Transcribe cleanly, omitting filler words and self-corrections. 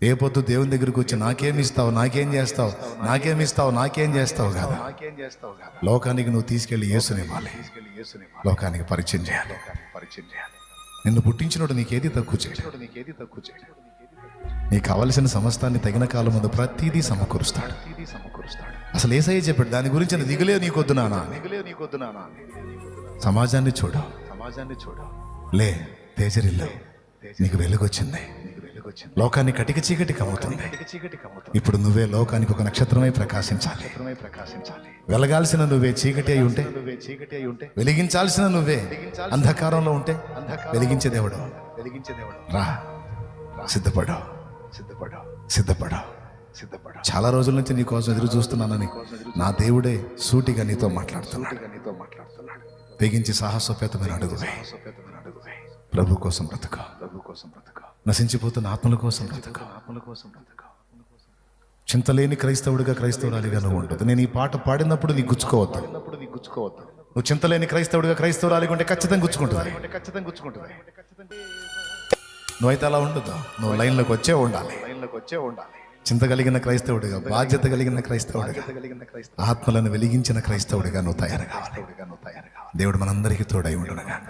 ఏ పొద్దు దేవుని దగ్గరికి వచ్చి నాకేమిస్తావు, నాకేం చేస్తావు, నాకేమిస్తావు, నాకేం చేస్తావు కాదు. లోకానికి నువ్వు తీసుకెళ్లి యేసునివ్వాలి, లోకానికి పరిచయం చేయాలి. నిన్ను పుట్టించినోడు నీకేది తక్కువ చేయడు. నీకు కావలసిన సమస్తాన్ని తగిన కాలం ముందు ప్రతిదీ సమకూరుస్తాడు. అసలు యేసయ్య చెప్పాడు, దాని గురించి దిగులే నీకొద్దు నానా. సమాజాన్ని చూడు, లే తేజరిల్లు, నీకు వెలుగొచ్చింది. లోకాన్ని కటిక చీకటి కమ్ముతుంది. ఇప్పుడు నువ్వే లోకానికి ఒక నక్షత్రమై ప్రకాశించాలి. వెలగాల్సిన నువ్వే చీకటి అయి ఉంటే, వెలిగించాల్సిన నువ్వే అంధకారంలో ఉంటే, వెలిగించే దేవుడు రా, సిద్ధపడు. చాలా రోజుల నుంచి నీ కోసం ఎదురు చూస్తున్నానని నా దేవుడే సూటిగా నీతో మాట్లాడుతున్నాడు. తెగించి సాహసోపేతమైన అడుగువే. ప్రభు కోసం బ్రతుకు. నశించిపోతున్న ఆత్మల కోసం బ్రతుకు. చింతలేని క్రైస్తవుడిగా, క్రైస్తవురాలిగా నువ్వు ఉండదు. నేను ఈ పాట పాడినప్పుడు నీకు గుచ్చుకోవద్దు. నువ్వు చింతలేని క్రైస్తవుడిగా, క్రైస్తవురాలిగా ఉంటే ఖచ్చితంగా గుచ్చుకుంటుంది. నువ్వైతే అలా ఉండదు. నువ్వు లైన్లోకి వచ్చే ఉండాలి. చింత కలిగిన క్రైస్తవుడిగా, బాధ్యత కలిగిన క్రైస్తవుడిగా, ఆత్మలను వెలిగించిన క్రైస్తవుడిగా నువ్వు తయారు కావాలి. దేవుడు మనందరికీ తోడై ఉండునుగాక.